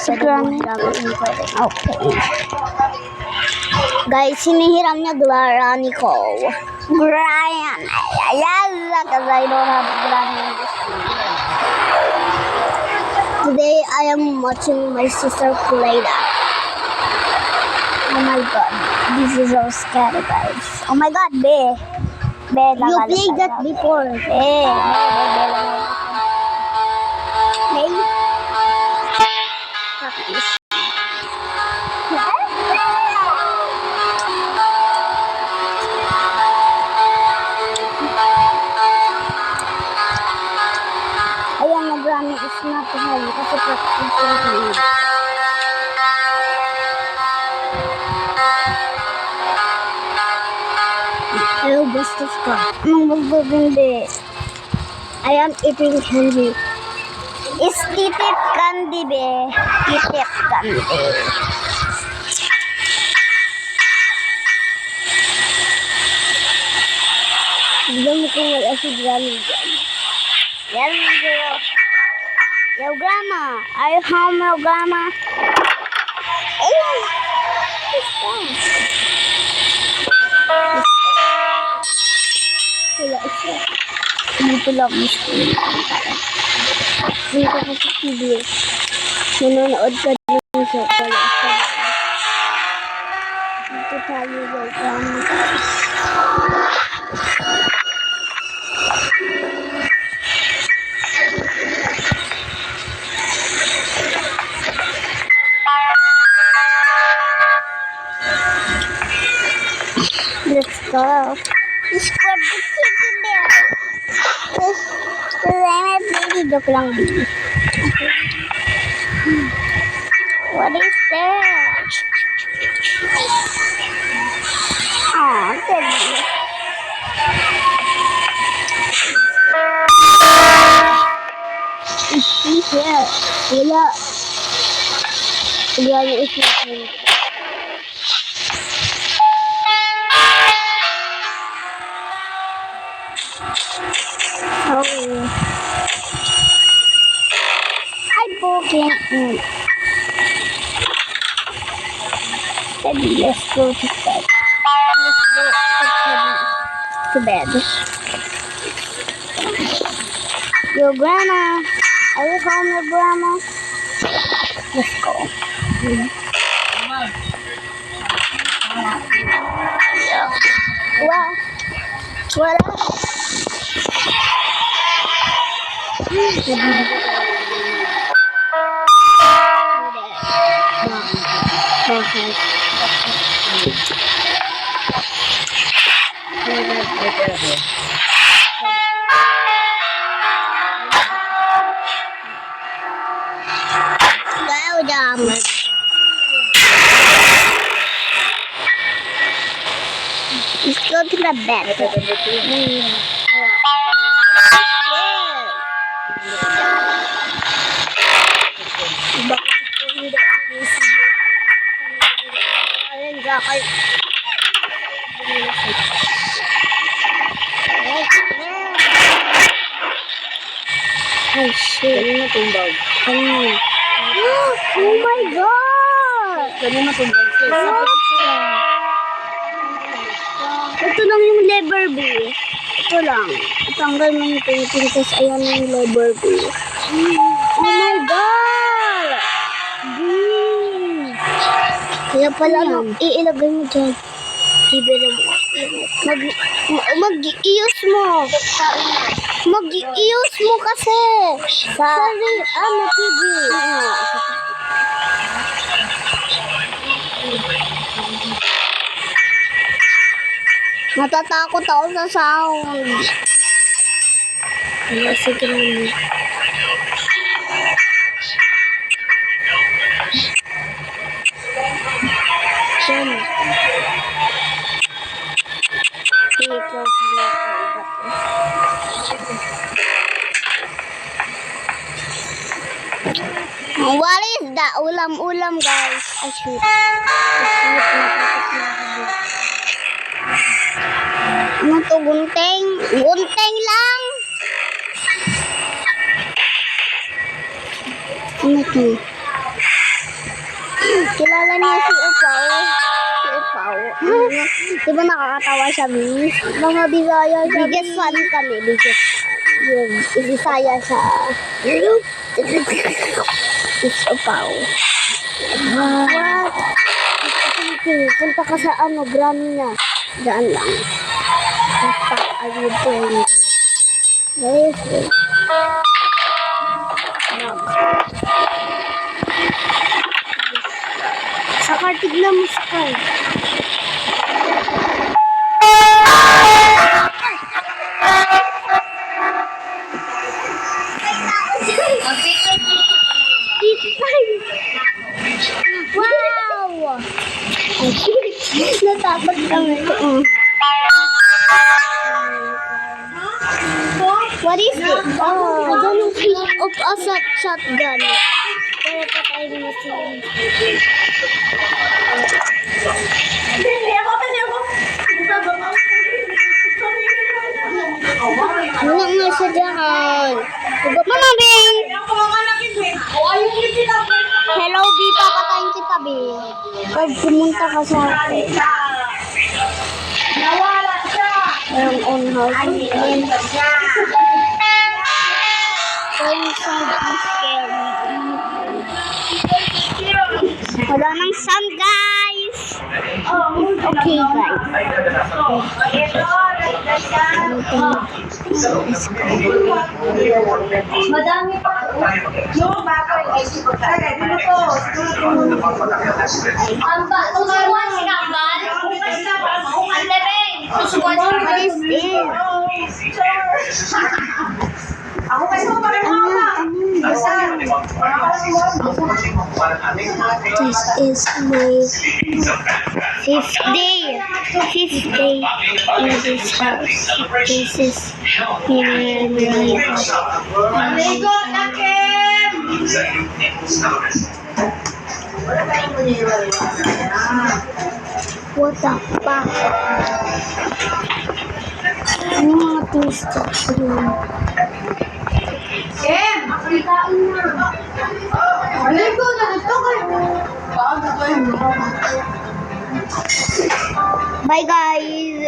Si Granny. Okay. Guys, sinihiram niya Granny ko. Brian. Yes, because I don't have Granny in this video. Today, I am watching my sister play that. Oh my god. This is so scary, guys. Oh my god, Be. You played that before. Be. Practice. Ayan, nag-run is not home kasi practice lang. Ayaw, bastos ka. Anong magagandi? I am eating candy. Is titip candy, Be. Titip candy. Tignan mo kung wala si Granny dyan. Yan, girl. Yo, Grandma. Are you home, no, Grandma? Ayun. What's that? Wala siya. Dito lang gusto. Dito ko sa TV. Nanonood ka din siya. Wala siya. Dito tayo guys. Let's go. Scrub the chicken there. I'm a baby dog lang. What is that? Oh, Teddy. Is she here? Wala. Granny is not here. Oh. Hi, Bogan. Teddy, let's go to bed. Let's go to bed. Yo, Grandma. Are you home, your Grandma? Let's go. Wow. What up? Let's go to the bed. Oh shit. Kanina tumbag. Kanina. Oh my god! Kanina tumbag siya. Ito lang yung lever B. Ito lang. Itanggal mo yung painting kasi ayan yung lever B. Oh my god! Kaya pala iilagay mo dyan. Mag-ius mo. Mag-ius mo kasi. Sa TV. Natatakot ako sa sound. Sige naman. Diyan. What is that? Ulam-ulam, guys. Ay, shoot. Ano to, gunting? Gunting lang! Ano to? Kilala niya si Upaw. Si Upaw. Di ba nakakatawa siya, Miss? Mga Bisaya siya. Biggest fan kami. Biggest fan. Yung Bisaya siya. It's Upaw. What? Punta ka sa ano, granny niya. Daan lang. Basta, ayun po yun. Guys, sa kartig na mo sa kar. Wow! Natakot kami. What is it? Oh, ganun pick up a shotgun. Kaya patayin mo siya. Wala nga siya dyan. Mama B! Hello B, papatayin kita B. Pag pumunta ka sa akin. Nawala siya. On house. Wala nang sound, guys. Okay, guys. Madami pa. Yung baboy ay siguro. Dito to. Amba, susubuan si Kambal. Ang leben. Susubuan si Kambal. What is this? Ako pa sa mga This is my fifth day. Fifth day in this house. This is my house. Amigo, Takim! What the fuck? Ano mga things to do? Kim! Makalitain na. Amigo, nalito kayo. Bye guys.